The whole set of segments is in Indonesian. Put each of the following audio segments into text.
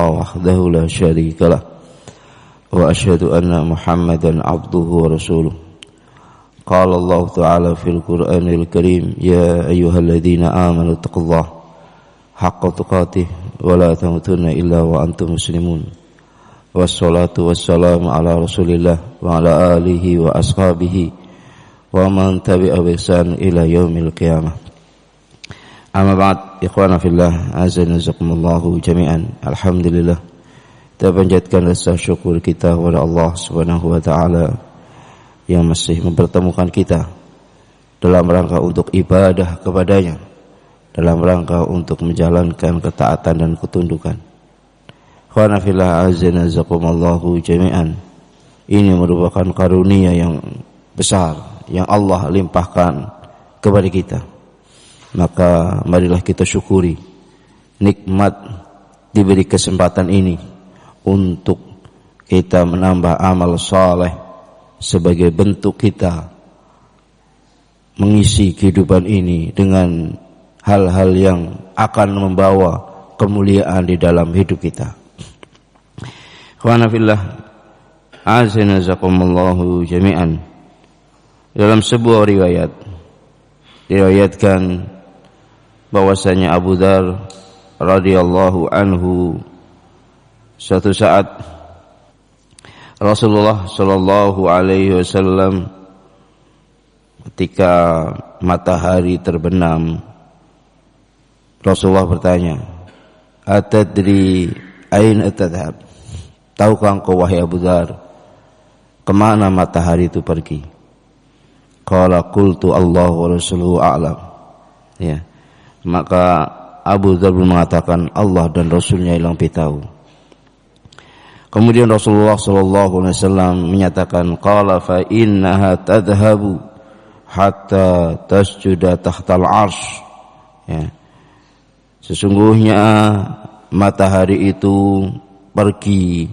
الله وحده لا شريك له وأشهد أن محمدا عبده ورسوله قال الله تعالى في القرآن الكريم يا أيها الذين آمنوا اتقوا الله حق تقاته ولا تموتن إلا وأنتم مسلمون والصلاة والسلام على رسول الله وعلى آله وأصحابه ومن تبع بإحسان إلى يوم القيامة. Amma ba'd, ikhwana fillah, azza jazakumullahu jami'an. Alhamdulillah, kita panjatkan rasa syukur kita kepada Allah Subhanahu wa taala yang masih mempertemukan kita dalam rangka untuk ibadah kepadanya, dalam rangka untuk menjalankan ketaatan dan ketundukan. Ikhwana fillah, azza jazakumullahu jami'an. Ini merupakan karunia yang besar yang Allah limpahkan kepada kita. Maka marilah kita syukuri nikmat diberi kesempatan ini untuk kita menambah amal saleh sebagai bentuk kita mengisi kehidupan ini dengan hal-hal yang akan membawa kemuliaan di dalam hidup kita. Ikhwana fillah, azza jazakumullahu jami'an. Dalam sebuah riwayat diriwayatkan bahwasanya Abu Dzar radhiyallahu anhu suatu saat Rasulullah sallallahu alaihi wasallam ketika matahari terbenam, Rasulullah bertanya, "Atadri aina tadhhab?" Tahukah engkau wahai Abu Dzar, kemana matahari itu pergi? Qala qultu Allah wa rasuluhu a'lam. Ya. Maka Abu Dzar mengatakan Allah dan Rasulnya yang lebih tahu. Kemudian Rasulullah sallallahu alaihi wasallam menyatakan qala fa innaha tadhhabu hatta tasjuda tahtal arsy. Ya. Sesungguhnya matahari itu pergi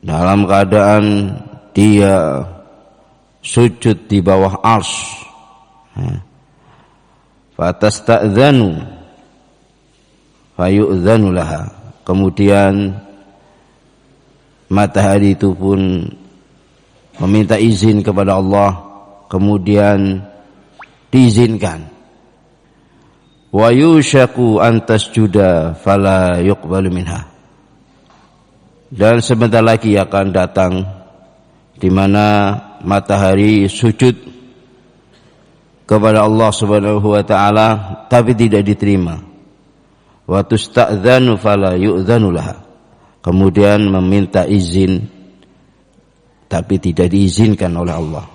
dalam keadaan dia sujud di bawah arsy. Fatasta'dzanu fayu'dzanu laha. Kemudian matahari itu pun meminta izin kepada Allah, kemudian diizinkan. Wa yushaku an tasjuda fala yuqbalu minha. Dan sebentar lagi akan datang di mana matahari sujud kepada Allah Subhanahu wa taala tapi tidak diterima. Wa tusta'dzanu fala yu'dzanu laha. Kemudian meminta izin tapi tidak diizinkan oleh Allah.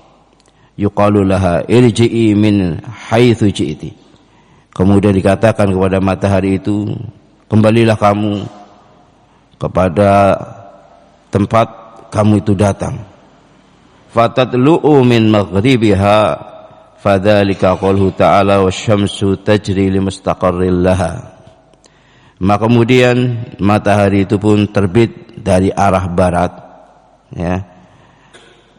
Yuqalu laha irji'i min haitsu ji'ti. Kemudian dikatakan kepada matahari itu, kembalilah kamu kepada tempat kamu itu datang. Fatatlu'u min maghribiha fadzalika qauluhu ta'ala wasyamsu tajri limustaqarril laha. Maka kemudian matahari itu pun terbit dari arah barat, ya.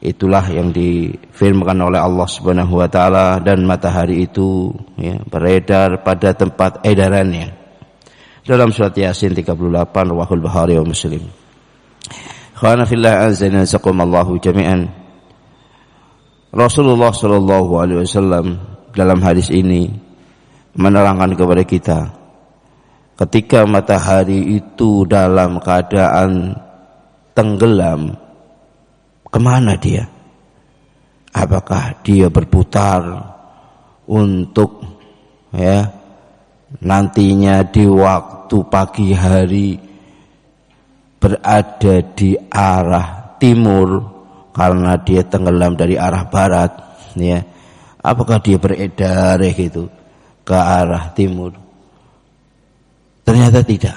Itulah yang difirmankan oleh Allah Subhanahu wa taala, dan matahari itu ya, beredar pada tempat edarannya. Dalam surat Yasin 38 riwayat Bukhari wa Muslim. Khana fillah azza wa jalla jami'an. Rasulullah sallallahu alaihi wasallam dalam hadis ini menerangkan kepada kita, ketika matahari itu dalam keadaan tenggelam, kemana dia? Apakah dia berputar untuk ya nantinya di waktu pagi hari berada di arah timur karena dia tenggelam dari arah barat, ya? Apakah dia beredar gitu ke arah timur? Ternyata tidak.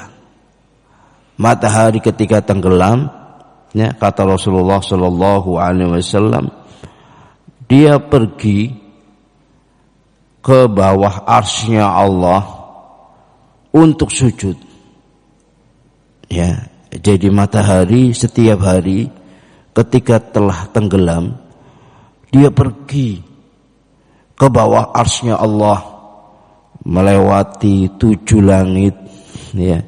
Matahari ketika tenggelam, ya, kata Rasulullah sallallahu alaihi wasallam, dia pergi ke bawah arsy-Nya Allah untuk sujud. Ya, jadi matahari setiap hari ketika telah tenggelam, dia pergi ke bawah arsy-Nya Allah, melewati 7 langit, ya,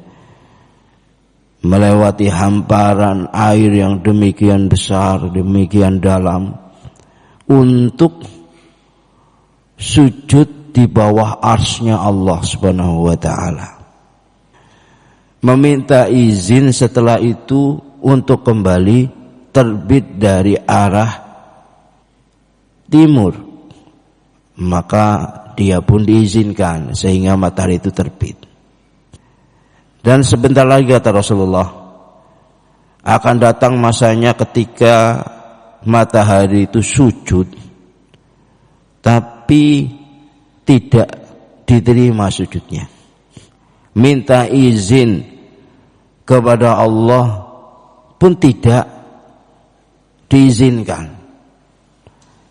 melewati hamparan air yang demikian besar, demikian dalam, untuk sujud di bawah arsy-Nya Allah Subhanahu wa ta'ala. Meminta izin setelah itu untuk kembali terbit dari arah timur, maka dia pun diizinkan sehingga matahari itu terbit. Dan sebentar lagi kata Rasulullah, akan datang masanya ketika matahari itu sujud tapi tidak diterima sujudnya. Minta izin kepada Allah pun tidak diizinkan.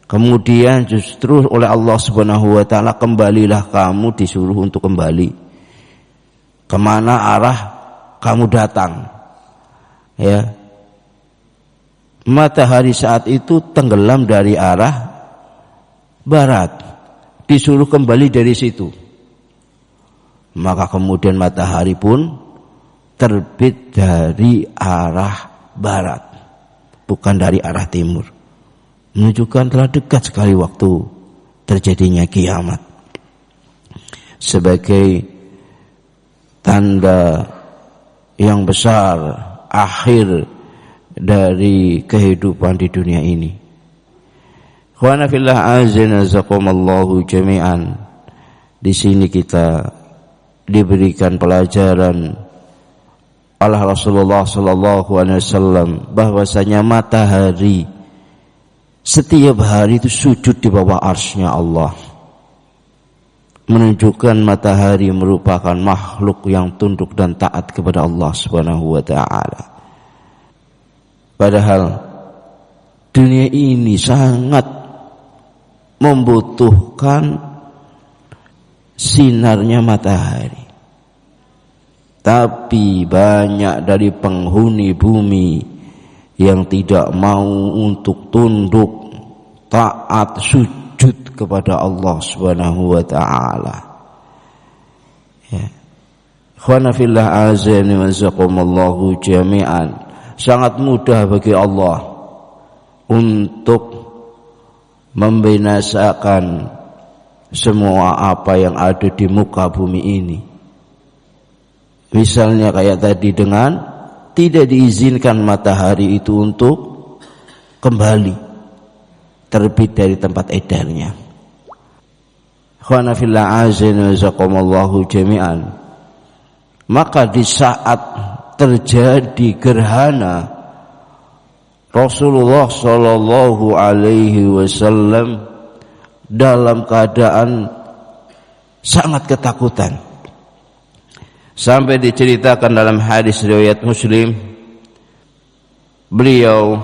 Kemudian justru oleh Allah Subhanahu wa ta'ala, kembalilah kamu, disuruh untuk kembali kemana arah kamu datang. Ya, matahari saat itu tenggelam dari arah barat, disuruh kembali dari situ. Maka kemudian matahari pun terbit dari arah barat, bukan dari arah timur, menunjukkan telah dekat sekali waktu terjadinya kiamat. Sebagai tanda yang besar akhir dari kehidupan di dunia ini. Khwana fillah azanazakumullahu jami'an. Di sini kita diberikan pelajaran oleh Rasulullah sallallahu alaihi wasallam bahwasanya matahari setiap hari itu sujud di bawah arsy-Nya Allah. Menunjukkan matahari merupakan makhluk yang tunduk dan taat kepada Allah Subhanahu wa ta'ala. Padahal dunia ini sangat membutuhkan sinarnya matahari. Tapi banyak dari penghuni bumi yang tidak mau untuk tunduk, taat, sujud kepada Allah Subhanahu wa ta'ala. Ya. Khwana fillah azani wa zakumallahu jami'an. Sangat mudah bagi Allah untuk membinasakan semua apa yang ada di muka bumi ini. Misalnya kayak tadi, dengan tidak diizinkan matahari itu untuk kembali terbit dari tempat edarnya. Khwana fillah azani wa zakumallahu jami'an. Maka di saat terjadi gerhana, Rasulullah sallallahu alaihi wasallam dalam keadaan sangat ketakutan. Sampai diceritakan dalam hadis riwayat Muslim, beliau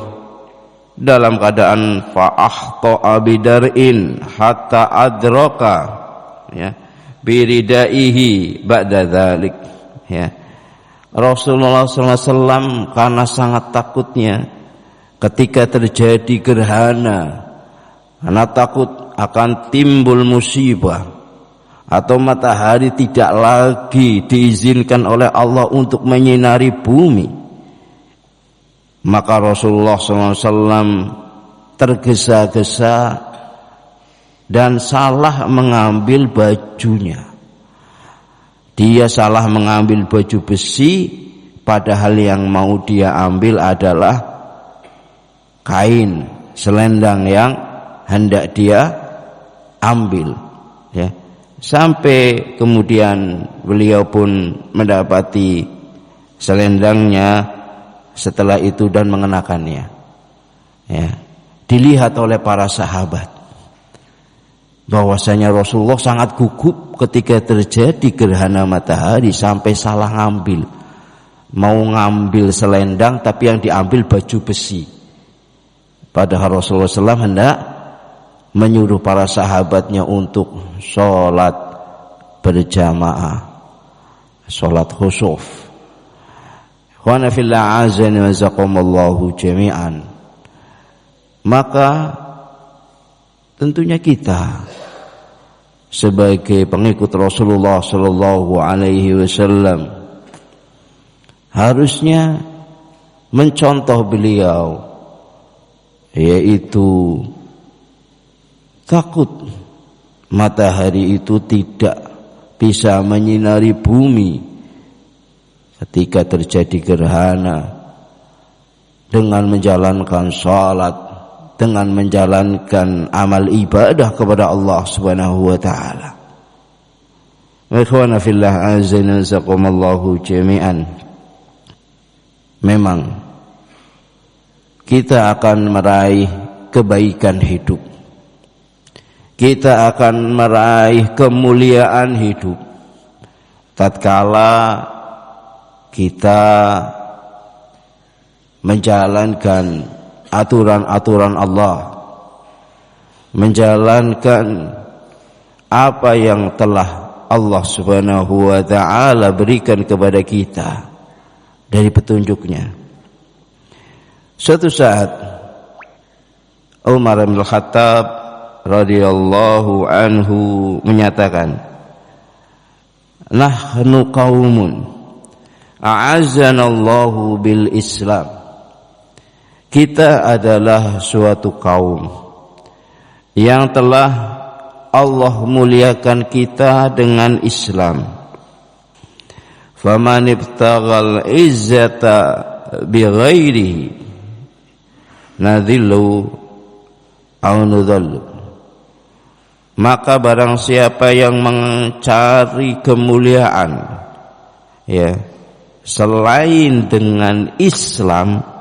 dalam keadaan fa'akhta'a bidar'in hatta adraka, ya, biridaihi ba'da dzalik, ya. Rasulullah SAW karena sangat takutnya ketika terjadi gerhana, karena takut akan timbul musibah atau matahari tidak lagi diizinkan oleh Allah untuk menyinari bumi, maka Rasulullah SAW tergesa-gesa dan salah mengambil bajunya. Dia salah mengambil baju besi, padahal yang mau dia ambil adalah kain selendang yang hendak dia ambil, ya. Sampai kemudian beliau pun mendapati selendangnya setelah itu dan mengenakannya, ya. Dilihat oleh para sahabat bahwasanya Rasulullah sangat gugup ketika terjadi gerhana matahari sampai salah ngambil, mau ngambil selendang tapi yang diambil baju besi, padahal Rasulullah SAW hendak menyuruh para sahabatnya untuk sholat berjamaah, sholat khusuf. Khwana fillah azani wa zakumallahu jami'an. Maka tentunya kita sebagai pengikut Rasulullah sallallahu alaihi wasallam harusnya mencontoh beliau, yaitu takut matahari itu tidak bisa menyinari bumi ketika terjadi gerhana, dengan menjalankan salat, dengan menjalankan amal ibadah kepada Allah Subhanahu wa taala. Ikhwana fillah azza jazakumullahu jami'an. Memang kita akan meraih kebaikan hidup, kita akan meraih kemuliaan hidup tatkala kita menjalankan aturan-aturan Allah, menjalankan apa yang telah Allah Subhanahu wa taala berikan kepada kita dari petunjuknya. Suatu saat Umar bin Khattab radhiyallahu anhu menyatakan, "Nahnu qaumun a'azzanallahu bil Islam." Kita adalah suatu kaum yang telah Allah muliakan kita dengan Islam. Faman ibtaghal izzata bighairihi nadhillu aw nudhallu. Maka barang siapa yang mencari kemuliaan selain dengan Islam,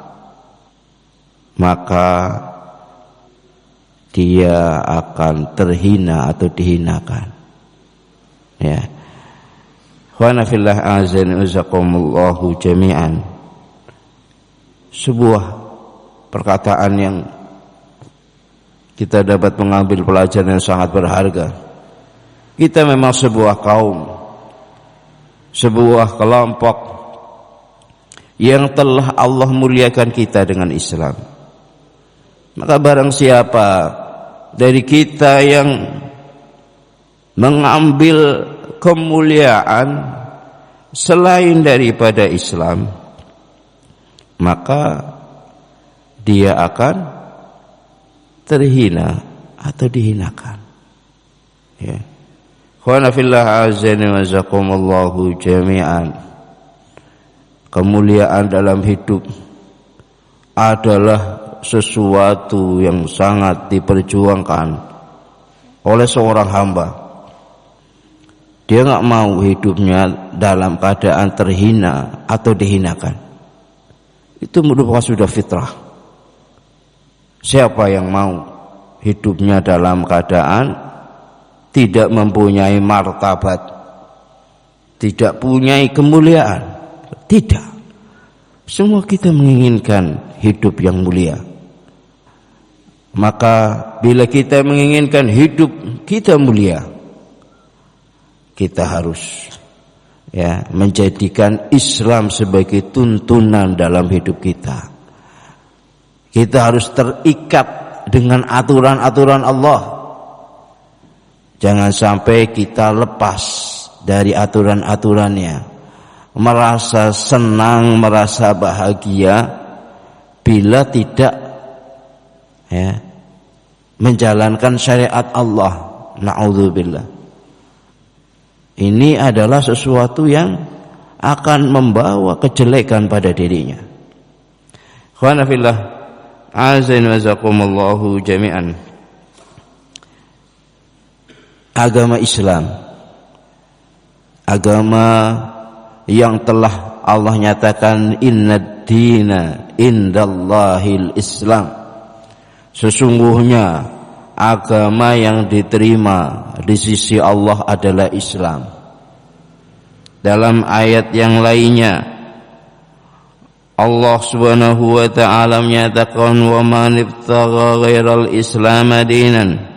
maka dia akan terhina atau dihinakan. Wa fillah azan uzakumullahu jami'an. Sebuah perkataan yang kita dapat mengambil pelajaran yang sangat berharga. Kita memang sebuah kaum, sebuah kelompok yang telah Allah muliakan kita dengan Islam. Maka barang siapa dari kita yang mengambil kemuliaan selain daripada Islam, maka dia akan terhina atau dihinakan. Khana fillah azza wa jazakumullahu jami'an. Kemuliaan dalam hidup adalah sesuatu yang sangat diperjuangkan oleh seorang hamba. Dia enggak mau hidupnya dalam keadaan terhina atau dihinakan. Itu merupakan sudah fitrah. Siapa yang mau hidupnya dalam keadaan tidak mempunyai martabat, tidak punya kemuliaan? Tidak. Semua kita menginginkan hidup yang mulia. Maka bila kita menginginkan hidup kita mulia, kita harus menjadikan Islam sebagai tuntunan dalam hidup kita. Kita harus terikat dengan aturan-aturan Allah. Jangan sampai kita lepas dari aturan-aturannya, merasa senang, merasa bahagia bila tidak menjalankan syariat Allah. Na'udzubillah. Ini adalah sesuatu yang akan membawa kejelekan pada dirinya. Khana fillah azza wa jazakumullahu jami'an. Agama Islam, agama yang telah Allah nyatakan innad dina indallahil Islam. Sesungguhnya agama yang diterima di sisi Allah adalah Islam. Dalam ayat yang lainnya Allah Subhanahu wa taala menyatakan wa man ibtagha ghairal islam dinan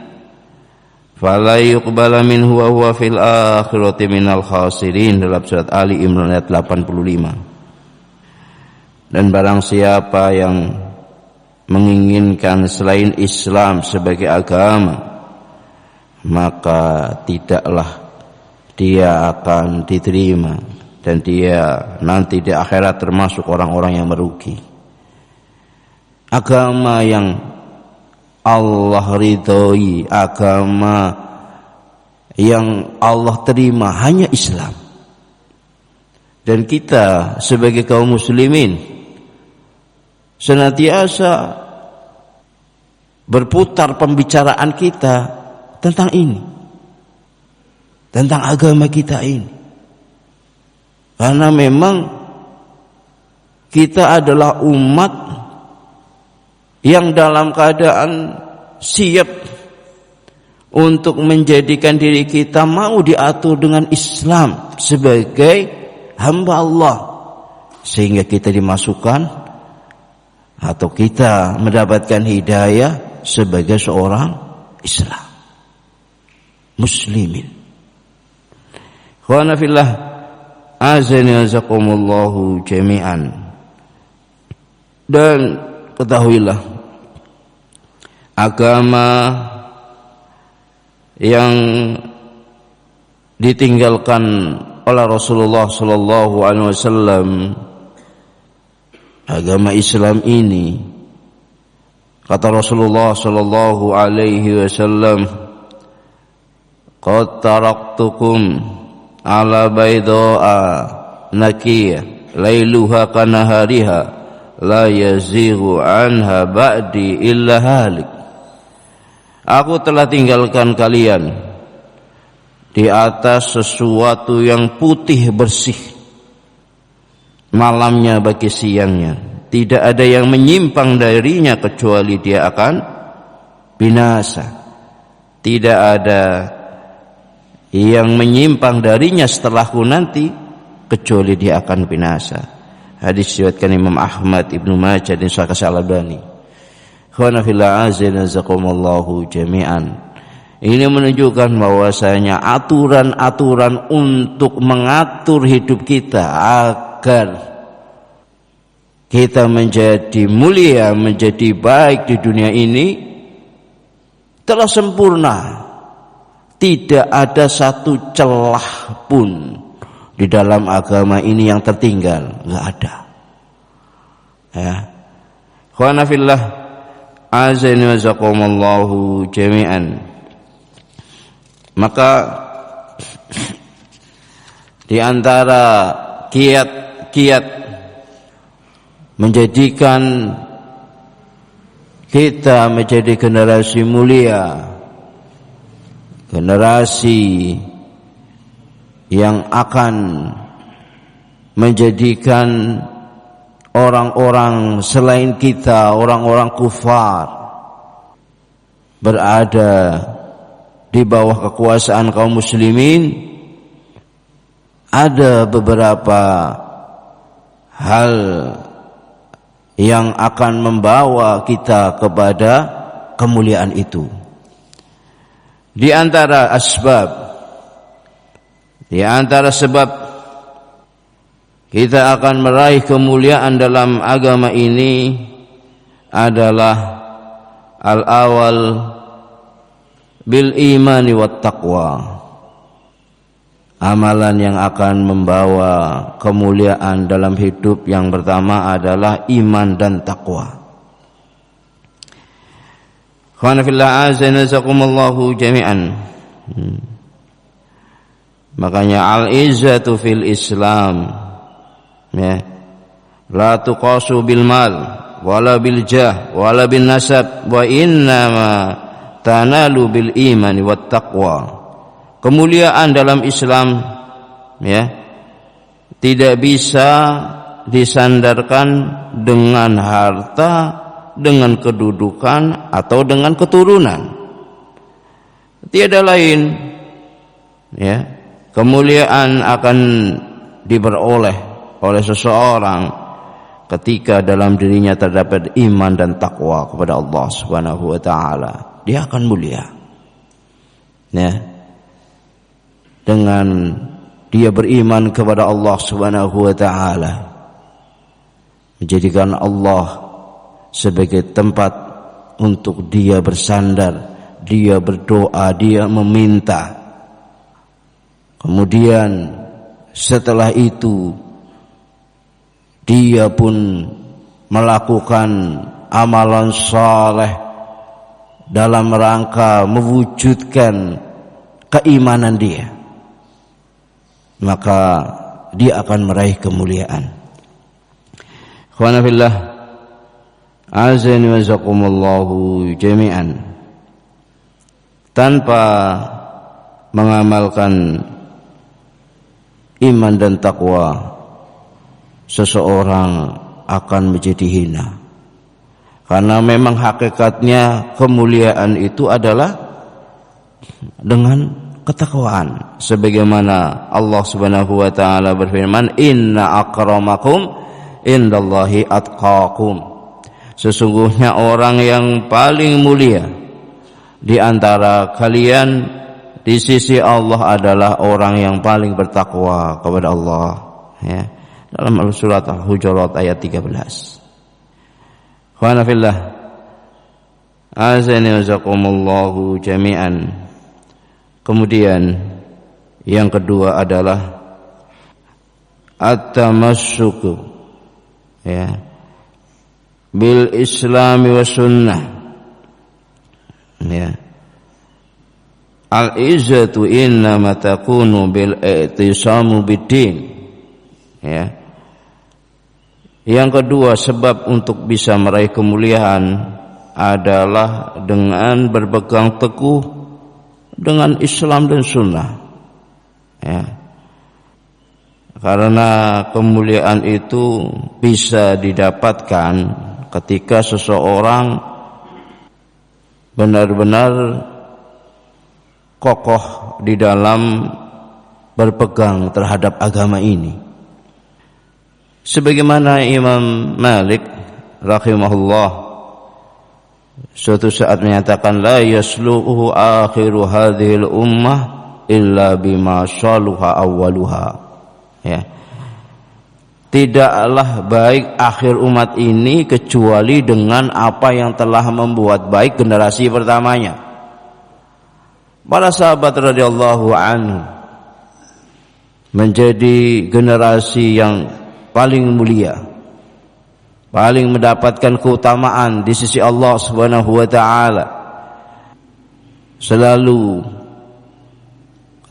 fala yuqbala minhu wa huwa fil akhirati minal khasirin, dalam surat Ali Imran ayat 85. Dan barang siapa yang menginginkan selain Islam sebagai agama, maka tidaklah dia akan diterima dan dia nanti di akhirat termasuk orang-orang yang merugi. Agama yang Allah ridhoi, agama yang Allah terima hanya Islam. Dan kita sebagai kaum muslimin senantiasa berputar pembicaraan kita tentang ini, tentang agama kita ini. Karena memang kita adalah umat yang dalam keadaan siap untuk menjadikan diri kita mau diatur dengan Islam sebagai hamba Allah, sehingga kita dimasukkan atau kita mendapatkan hidayah sebagai seorang Islam muslimin. Khwana fillah, azani azakumullahu jami'an. Dan ketahuilah, agama yang ditinggalkan oleh Rasulullah sallallahu alaihi wasallam, agama Islam ini, kata Rasulullah sallallahu alaihi wasallam, qad taraktukum ala bayda'a nakiyah lailuha kanahariha la yazighu anha ba'di illa halik. Aku telah tinggalkan kalian di atas sesuatu yang putih bersih, malamnya bagi siangnya, tidak ada yang menyimpang darinya kecuali dia akan binasa. Tidak ada yang menyimpang darinya setelahku nanti kecuali dia akan binasa. Hadis riwayatkan Imam Ahmad, Ibnu Majah dan Sahih Al-Albani. Khana fillah azakumullahu jami'an. Ini menunjukkan bahwasanya aturan-aturan untuk mengatur hidup kita agar kita menjadi mulia, menjadi baik di dunia ini telah sempurna. Tidak ada satu celah pun di dalam agama ini yang tertinggal, enggak ada. Ya. Khana fillah azani wa jazakumullahu jami'an. Maka di antara kiat-kiat menjadikan kita menjadi generasi mulia, generasi yang akan menjadikan orang-orang selain kita, orang-orang kufar, berada di bawah kekuasaan kaum muslimin, ada beberapa hal yang akan membawa kita kepada kemuliaan itu. Di antara asbab, di antara sebab kita akan meraih kemuliaan dalam agama ini adalah al-awal bil imani wat taqwa. Amalan yang akan membawa kemuliaan dalam hidup yang pertama adalah iman dan takwa. Khana fillah azanazakumullahu jami'an. Makanya al-izzatu fil Islam, ya, la tuqasu bil mal wala bil jah wala bin nasab wa innama tanalu bil imani wat taqwa. Kemuliaan dalam Islam, ya, tidak bisa disandarkan dengan harta, dengan kedudukan atau dengan keturunan. Tiada lain, ya, kemuliaan akan diperoleh oleh seseorang ketika dalam dirinya terdapat iman dan takwa kepada Allah Subhanahu wa taala. Dia akan mulia, ya, dengan dia beriman kepada Allah Subhanahu wa taala, menjadikan Allah sebagai tempat untuk dia bersandar, dia berdoa, dia meminta. Kemudian setelah itu dia pun melakukan amalan saleh dalam rangka mewujudkan keimanan dia, maka dia akan meraih kemuliaan. Ikhwana fillah, azani wa jazakumullahu jami'an. Tanpa mengamalkan iman dan takwa, seseorang akan menjadi hina. Karena memang hakikatnya kemuliaan itu adalah dengan ketakwaan. Sebagaimana Allah Subhanahu wa taala berfirman, "Inna akramakum indallahi atqakum." Sesungguhnya orang yang paling mulia di antara kalian di sisi Allah adalah orang yang paling bertakwa kepada Allah, ya. Dalam surat Al-Hujurat ayat 13. Khana fillah, azani wazakumullahu jami'an. Kemudian yang kedua adalah at-tamassuku, ya, bil islami wa sunnah, ya. Al-izzatu innama takunu bil i'tisamu bid-din, ya. Yang kedua, sebab untuk bisa meraih kemuliaan adalah dengan berpegang teguh dengan Islam dan Sunnah, ya. Karena kemuliaan itu bisa didapatkan ketika seseorang benar-benar kokoh di dalam berpegang terhadap agama ini. Sebagaimana Imam Malik rahimahullah suatu saat menyatakan, la yasluhu akhiru hadhil ummah illa bima shaluha awwaluha, ya. Tidaklah baik akhir umat ini kecuali dengan apa yang telah membuat baik generasi pertamanya. Para sahabat radhiyallahu anhu menjadi generasi yang paling mulia, paling mendapatkan keutamaan di sisi Allah Subhanahu wa taala. Selalu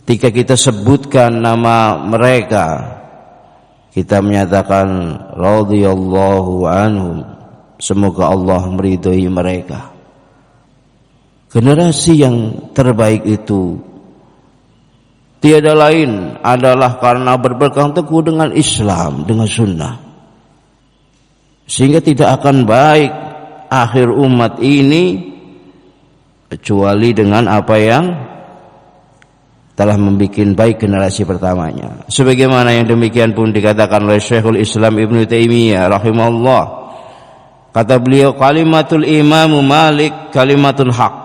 ketika kita sebutkan nama mereka, kita menyatakan radhiyallahu anhum, semoga Allah meridhai mereka. Generasi yang terbaik itu tiada lain adalah karena berpegang teguh dengan Islam, dengan Sunnah. Sehingga tidak akan baik akhir umat ini kecuali dengan apa yang telah membuat baik generasi pertamanya. Sebagaimana yang demikian pun dikatakan oleh Syekhul Islam Ibnu Taimiyah rahimahullah. Kata beliau, kalimatul Imam Malik kalimatul haq.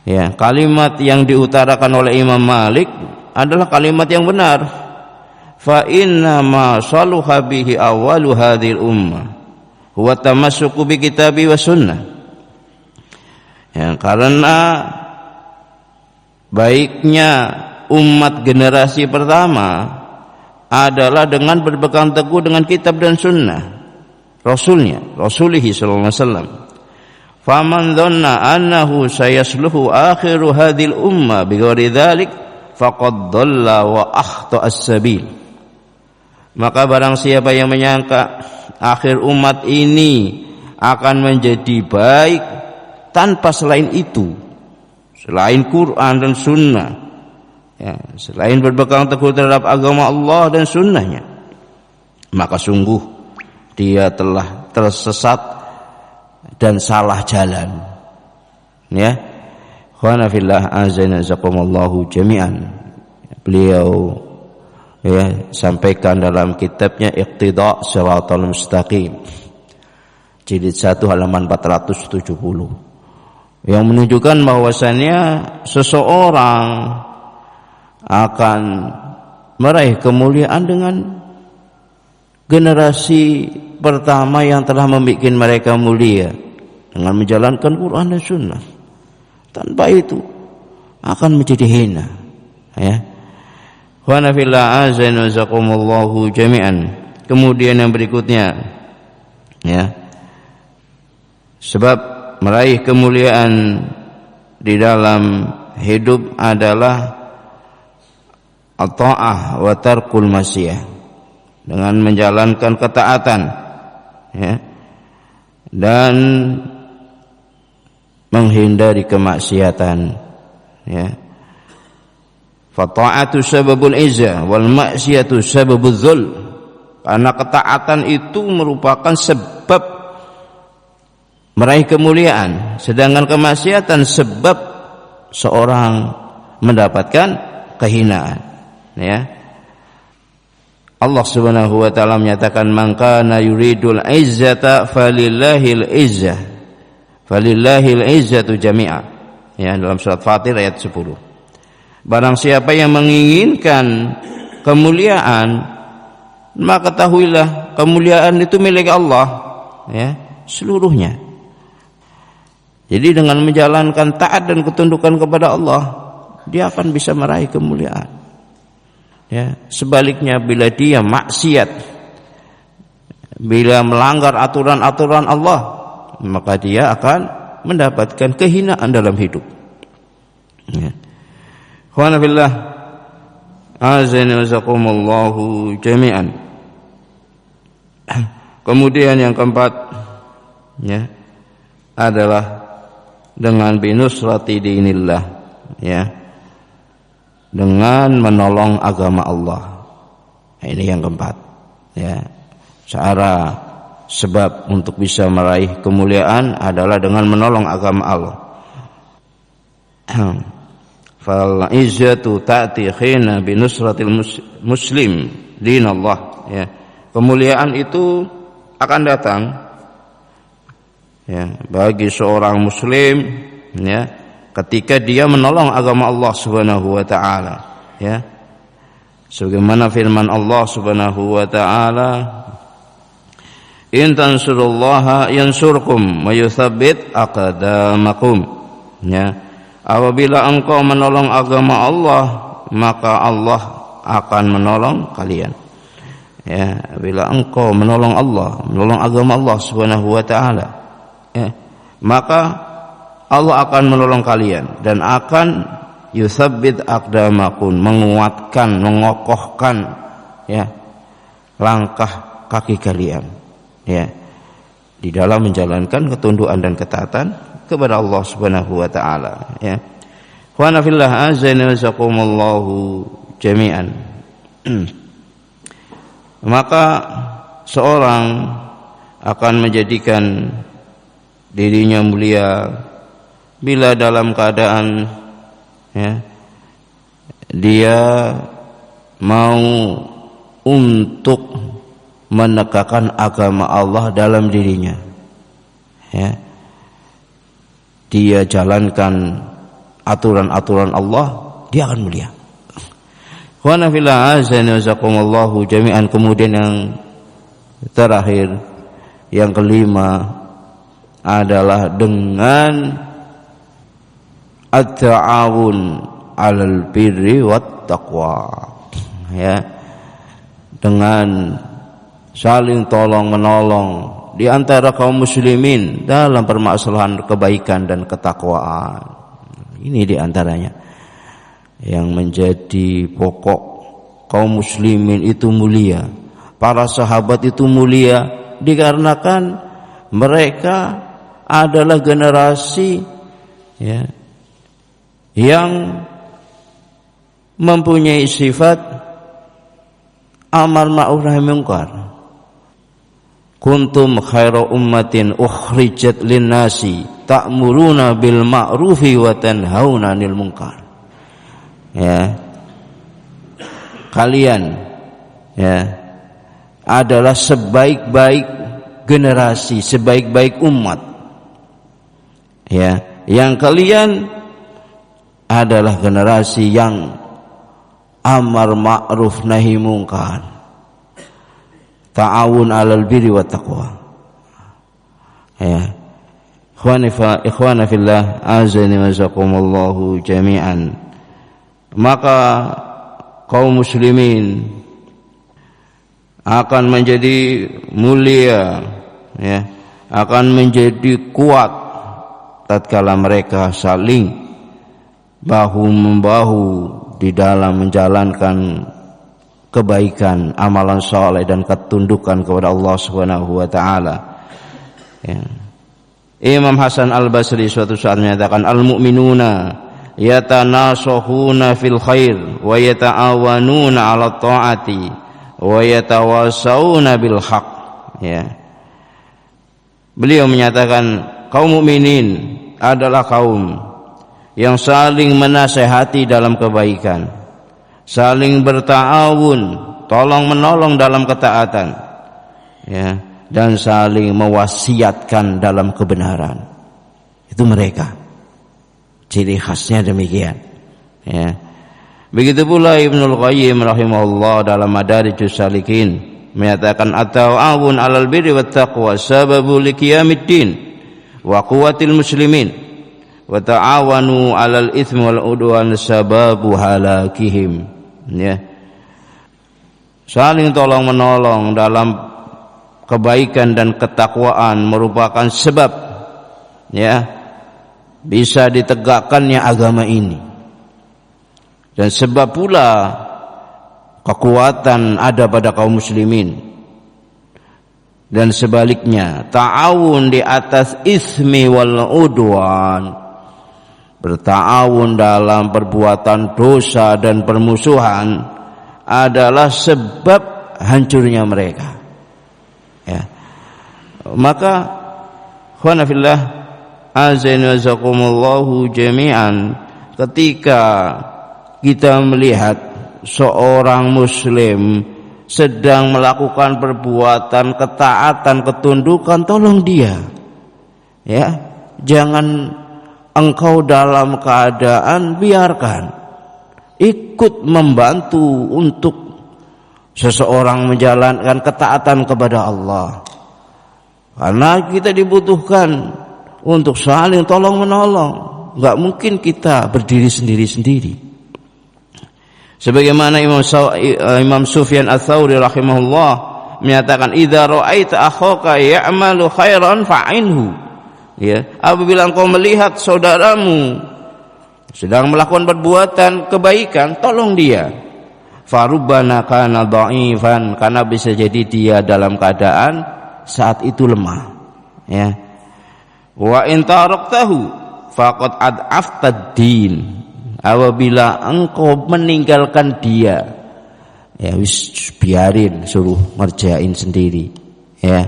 Ya, kalimat yang diutarakan oleh Imam Malik adalah kalimat yang benar. Fa inna ma saluha bihi awwalu hadhil ummah huwa tamassuku bi kitabi wa sunnah. Ya, karena baiknya umat generasi pertama adalah dengan berpegang teguh dengan kitab dan sunnah Rasulihi sallallahu alaihi wasallam. Faman dhanna annahu sayasluhu akhiru hadhil ummah bighairi dzalik faqad dhalla wa akhta as-sabil. Maka barang siapa yang menyangka akhir umat ini akan menjadi baik tanpa selain itu, selain Quran dan Sunnah, ya, selain berpegang teguh terhadap agama Allah dan Sunnahnya, maka sungguh dia telah tersesat dan salah jalan, ya. Khana fillah azana zakumullahu jami'an. Beliau, ya, sampaikan dalam kitabnya Iqtida' Shiratal Mustaqim, jilid 1 halaman 470, yang menunjukkan bahwasannya seseorang akan meraih kemuliaan dengan generasi pertama yang telah membuat mereka mulia dengan menjalankan Quran dan Sunnah. Tanpa itu akan menjadi hina, ya. Wa nafillah azan wa zakumullahu jami'an. Kemudian yang berikutnya, ya, sebab meraih kemuliaan di dalam hidup adalah at-ta'ah wa tarkul maksiyah, dengan menjalankan ketaatan, ya, dan menghindari kemaksiatan, ya. Fa-ta'atu sababul izzah wal maksiyatu sababul dzul. Karena ketaatan itu merupakan sebab meraih kemuliaan, sedangkan kemaksiatan sebab seorang mendapatkan kehinaan, ya. Allah Subhanahu wa taala menyatakan, "Man kana yuridul izzata falillahil izzah. Falillahil izzatu jami'a." Ya, dalam surat Fatir ayat 10. Barang siapa yang menginginkan kemuliaan, maka ketahuilah kemuliaan itu milik Allah, ya, seluruhnya. Jadi dengan menjalankan taat dan ketundukan kepada Allah, dia akan bisa meraih kemuliaan. Ya, sebaliknya bila dia maksiat, bila melanggar aturan-aturan Allah, maka dia akan mendapatkan kehinaan dalam hidup. Ya. Khana fillah, azza wa jazakumullahu jami'an. Kemudian yang keempat, ya, adalah dengan binusrati dinillah, ya, dengan menolong agama Allah. Ini yang keempat, ya. Cara sebab untuk bisa meraih kemuliaan adalah dengan menolong agama Allah. Fal izzatu ta'ti khina binusratil muslim dinallah, ya. Kemuliaan itu akan datang, ya, bagi seorang muslim, ya, ketika dia menolong agama Allah Subhanahu wa taala, ya. Sebagaimana firman Allah Subhanahu wa taala, "In tansurullaha yansurkum wa yutsabbit aqdamakum." Ya. Apabila engkau menolong agama Allah, maka Allah akan menolong kalian. Ya, bila engkau menolong Allah, menolong agama Allah Subhanahu wa taala, ya, maka Allah akan menolong kalian dan akan yutsabbit aqdamakum, menguatkan, mengokohkan, ya, langkah kaki kalian, ya, di dalam menjalankan ketundukan dan ketaatan kepada Allah Subhanahu wa taala, ya. Wa nafillah azza wa jazakumullahu jami'an. Maka seorang akan menjadikan dirinya mulia bila dalam keadaan, ya, dia mau untuk menegakkan agama Allah dalam dirinya, ya. Dia jalankan aturan-aturan Allah, dia akan mulia. Wa nafillah azza wa jazakumullahu jami'an. Kemudian yang terakhir, yang kelima adalah dengan at-ta'awun 'alal birri wat taqwa, ya, dengan saling tolong menolong di antara kaum muslimin dalam permasalahan kebaikan dan ketakwaan. Ini di antaranya yang menjadi pokok kaum muslimin itu mulia. Para sahabat itu mulia dikarenakan mereka adalah generasi, ya, yang mempunyai sifat amar ma'ruf nahi munkar. Kuntum khairu ummatin ukhrijat linnasi ta'muruna bil ma'rufi wa tanhauna 'anil munkar. Ya. Kalian, ya, adalah sebaik-baik generasi, sebaik-baik umat. Ya, yang kalian adalah generasi yang amar ma'ruf nahi munkar. Ta'awun 'alal birri wat taqwa. Ya. Ikhwana fillah, azani wa jazakumullahu jami'an. Maka kaum muslimin akan menjadi mulia, ya, akan menjadi kuat tatkala mereka saling bahu-membahu di dalam menjalankan kebaikan, amalan saleh dan ketundukan kepada Allah Subhanahu wa taala. Ya. Imam Hasan Al-Basri suatu saat menyatakan, al-mu'minuna yatanasahuna fil khair wa yata'awanuna 'ala ta'ati wa yatawassauna bil haq. Ya. Beliau menyatakan kaum mukminin adalah kaum yang saling menasehati dalam kebaikan, saling berta'awun, tolong menolong dalam ketaatan, ya, dan saling mewasiatkan dalam kebenaran. Itu mereka. Ciri khasnya demikian. Ya. Begitu pula Ibnul Qayyim rahimahullah dalam Madarijus Salikin menyatakan at-ta'awun 'alal birri wat taqwa sababu liqiyamiddin wa quwwatil muslimin wa ta'awanu 'alal itsmi wal 'udwan sababu halakihim. Ya. Saling tolong menolong dalam kebaikan dan ketakwaan merupakan sebab, ya, bisa ditegakkannya agama ini, dan sebab pula kekuatan ada pada kaum muslimin. Dan sebaliknya, ta'awun di atas ismi wal udwan, berta'awun dalam perbuatan dosa dan permusuhan adalah sebab hancurnya mereka. Ya. Maka khana fillah azza wajakumullahu jami'an, ketika kita melihat seorang muslim sedang melakukan perbuatan ketaatan, ketundukan, tolong dia, ya, jangan engkau dalam keadaan biarkan, ikut membantu untuk seseorang menjalankan ketaatan kepada Allah, karena kita dibutuhkan untuk saling tolong menolong. Enggak mungkin kita berdiri sendiri-sendiri. Sebagaimana Imam Sufyan Ats-Tsauri rahimahullah menyatakan, idza ra'aita akhaka ya'malu khairan fa'inhu. Ya, apabila engkau melihat saudaramu sedang melakukan perbuatan kebaikan, tolong dia. Farubbana kana dha'ifan, karena bisa jadi dia dalam keadaan saat itu lemah. Ya. Wa in taraktahu faqad ad'aftad din. Apabila engkau meninggalkan dia, ya wis biarin, suruh ngerjain sendiri, ya,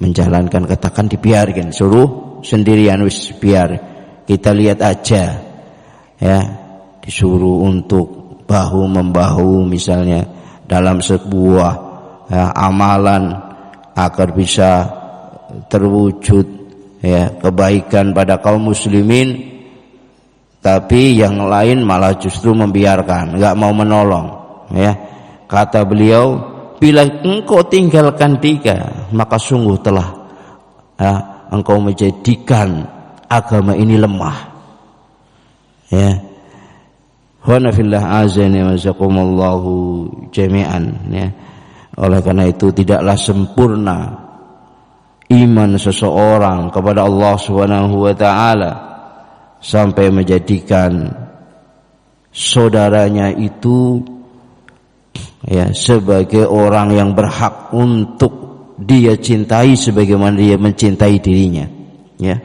menjalankan katakan dibiarkan, suruh sendirian, wis biar kita lihat aja, ya, disuruh untuk bahu membahu misalnya dalam sebuah, ya, amalan agar bisa terwujud, ya, kebaikan pada kaum muslimin, tapi yang lain malah justru membiarkan, enggak mau menolong, ya. Kata beliau, bila engkau tinggalkan dia, maka sungguh telah, ya, engkau menjadikan agama ini lemah. Ya. Wa fillah azani wa jazakumullahu jami'an, ya. Oleh karena itu tidaklah sempurna iman seseorang kepada Allah Subhanahu wa taala sampai menjadikan saudaranya itu, ya, sebagai orang yang berhak untuk dia cintai sebagaimana dia mencintai dirinya, ya.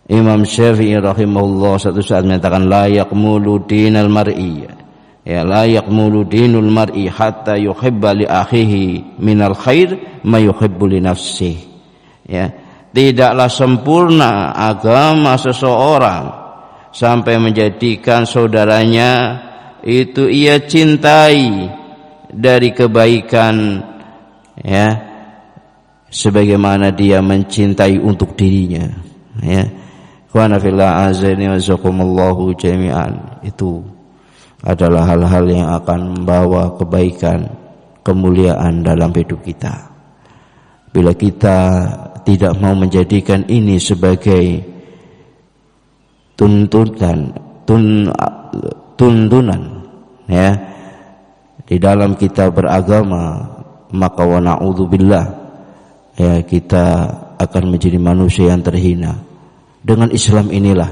Imam Syafi'i rahimahullah satu saat menyatakan, la yaqmulu dinal mar'i, ya, la yaqmulu dinul mar'i hatta yuhibba li akhihi minal khair ma yuhibbu li nafsihi. Ya, tidaklah sempurna agama seseorang sampai menjadikan saudaranya itu ia cintai dari kebaikan, ya, sebagaimana dia mencintai untuk dirinya, ya. Wa nafillah azani wa jazakumullahu jami'an. Itu adalah hal-hal yang akan membawa kebaikan, kemuliaan dalam hidup kita. Bila kita tidak mau menjadikan ini sebagai tuntunan, ya di dalam kita beragama, maka wa na'udzubillah ya kita akan menjadi manusia yang terhina. Dengan Islam inilah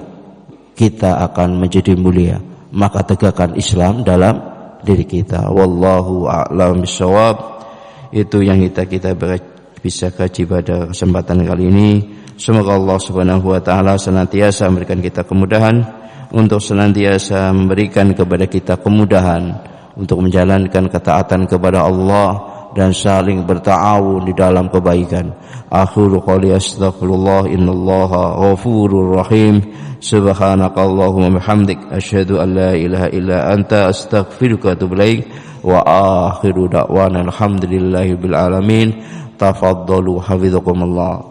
kita akan menjadi mulia. Maka tegakkan Islam dalam diri kita. Wallahu a'lam bishawab. Itu yang kita bisa kaji pada kesempatan kali ini. Semoga Allah Subhanahu wa taala senantiasa memberikan kita kemudahan untuk senantiasa memberikan kepada kita kemudahan untuk menjalankan ketaatan kepada Allah dan saling berta'awun di dalam kebaikan. Akhiru qouli astaghfirullah innallaha ghafurur rahim. Subhanakallahumma bihamdik asyhadu an la ilaha illa anta astaghfiruka wa atubu ilaik. Wa akhiru da'wana alhamdulillahi bil alamin. Tafaddalu hafizakumullah.